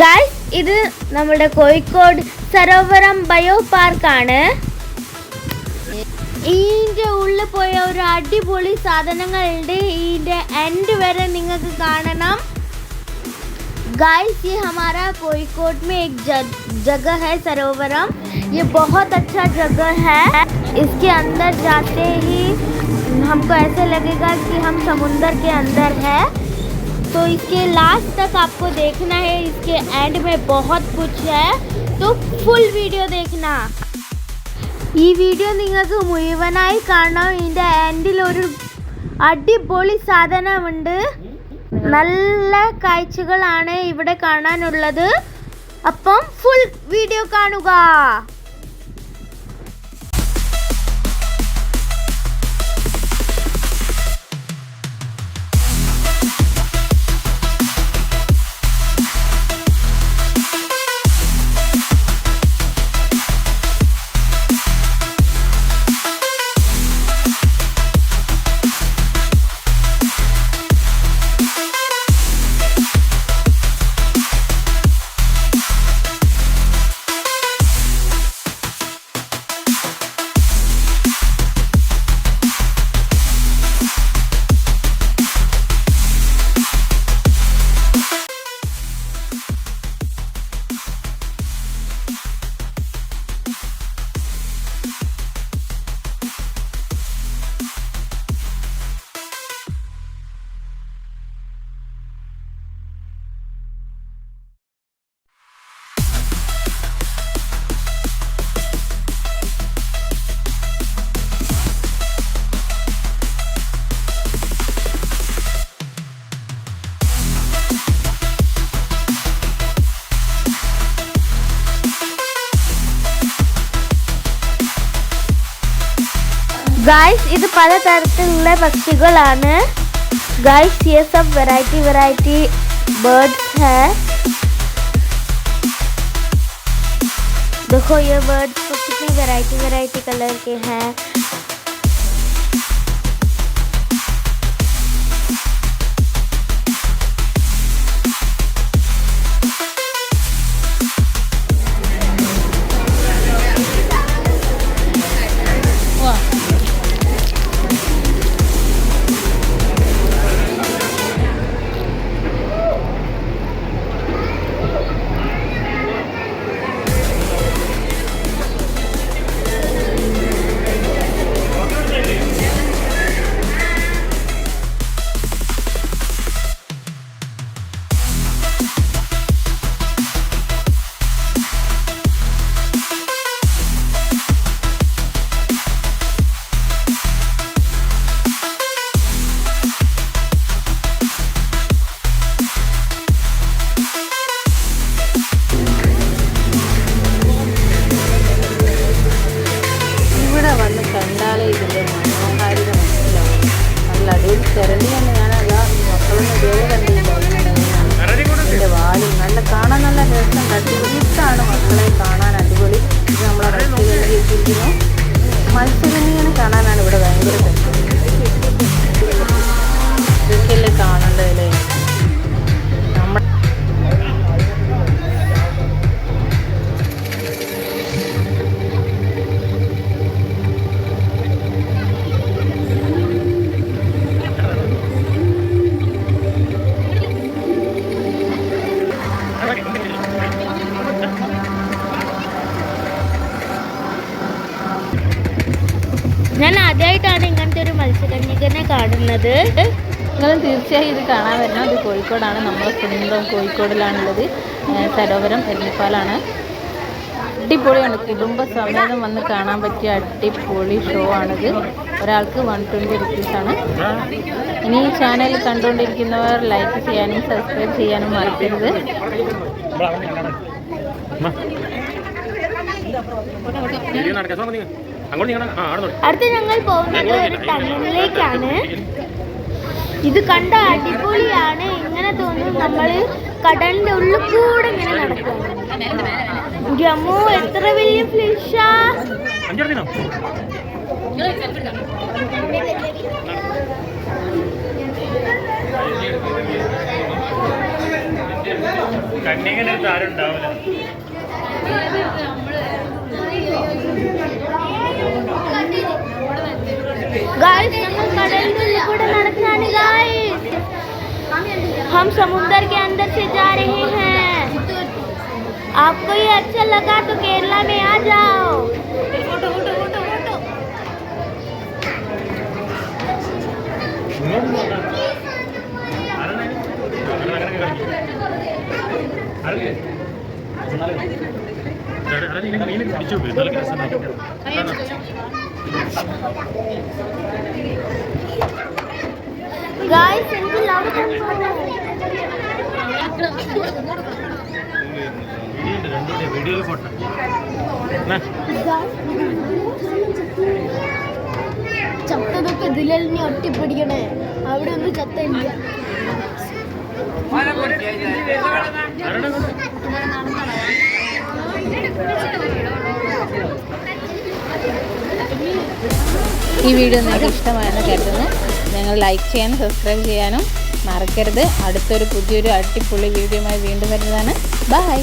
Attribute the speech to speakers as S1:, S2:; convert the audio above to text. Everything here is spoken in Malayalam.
S1: ഗൈസ്, ഇത് നമ്മുടെ കോഴിക്കോട് സരോവരം ബയോ പാർക്കാണ്. ഇതിൻ്റെ ഉള്ളിൽ പോയ ഒരു അടിപൊളി സാധനങ്ങളുണ്ട്. ഇതിൻ്റെ എൻഡ് വരെ നിങ്ങൾക്ക് കാണണം. गाइस, ये हमारा कोഴിക്കോട് में एक जगह है सरोवरम. ये बहुत अच्छा जगह है. इसके अंदर जाते ही हमको ऐसे लगेगा कि हम समुंदर के अंदर है. तो इसके लास्ट तक आपको देखना है. इसके एंड में बहुत कुछ है, तो फुल वीडियो देखना. ഈ വീഡിയോ നിങ്ങൾക്ക് മുഴുവനായി കാണണം. ഇതിൻ്റെ എൻഡിൽ ഒരു അടിപൊളി സാധനമുണ്ട്. നല്ല കാഴ്ചകളാണ് ഇവിടെ കാണാനുള്ളത്. അപ്പം ഫുൾ വീഡിയോ കാണുക. गाइस, ഇത് പലതരത്തിലുള്ള പക്ഷികളാണ്. गाइस, ये सब वैरायटी बर्ड्स है. देखो ये बर्ड्स तो कितनी वैरायटी कलर के हैं. കണ്ടാലേ ഇതിൻ്റെ മനോഹാരിത മനസ്സിലാവും. നല്ല അടിപൊളി ചിരണ്ടിയാണ്. ഞാനല്ല മക്കളൊന്നും ഇതേപോലെ കണ്ടില്ല. ഇതിൻ്റെ വാലും നല്ല കാണാൻ നല്ല രസം. അടിപൊളിയാണ് മക്കളെ കാണാൻ അടിപൊളി. ഇത് നമ്മളെ മത്സ്യകന്നി എത്തിയിരിക്കുന്നു. മത്സ്യകന്ണിയാണ് കാണാനാണ് ഇവിടെ ഭയങ്കര രസം. ഇതൊക്കെയല്ലേ കാണേണ്ടതല്ലേ. ഞാൻ ആദ്യമായിട്ടാണ് ഇങ്ങനത്തെ ഒരു മത്സ്യകന്യകനെ കാണുന്നത്.
S2: നിങ്ങൾ തീർച്ചയായും ഇത് കാണാൻ വരണം. ഇത് കോഴിക്കോടാണ്, നമ്മുടെ സ്വന്തം കോഴിക്കോടിലാണുള്ളത്. സരോവരം എരഞ്ഞിപ്പാലാണ്. അടിപൊളിയാണ്. കുടുംബ സമേതം വന്ന് കാണാൻ പറ്റിയ അടിപൊളി ഷോ ആണിത്. ഒരാൾക്ക് 120 റുപ്പീസാണ്. ഇനി ഈ ചാനൽ കണ്ടുകൊണ്ടിരിക്കുന്നവർ ലൈക്ക് ചെയ്യാനും സബ്സ്ക്രൈബ് ചെയ്യാനും മറക്കരുത്.
S1: അടുത്ത് ഞങ്ങൾ പോകുന്നത് ഒരു ടണലിലേക്കാണ്. ഇത് കണ്ട അടിപൊളിയാണ്. ഇങ്ങനെ തോന്നും നമ്മൾ കടലിന്റെ ഉള്ളിൽ കൂടെ ഇങ്ങനെ നടക്കും. ജമ്മു എത്ര വലിയ ഫിഷാ. गाइस हम कड़ल कूड़े നടക്കാണ് गाइस हम समुद्र के अंदर से जा रहे हैं आपको ये अच्छा लगा तो केरला में आ जाओ गाइस इनकी लाभ
S3: വീഡിയോ ഫോട്ടോ
S1: ചത്തതൊക്കെ ഇതിലെന്നെ ഒട്ടിപ്പിടിക്കണേ അവിടെ ഒന്നും ചത്തയില്ല
S2: ഈ വീഡിയോ നിങ്ങൾക്ക് ഇഷ്ടമായെന്ന് കരുതുന്നു. നിങ്ങൾ ലൈക്ക് ചെയ്യാനും സബ്സ്ക്രൈബ് ചെയ്യാനും മറക്കരുത്. അടുത്തൊരു പുതിയൊരു അടിപൊളി വീഡിയോയുമായി വീണ്ടും വരുന്നതാണ്. ബൈ.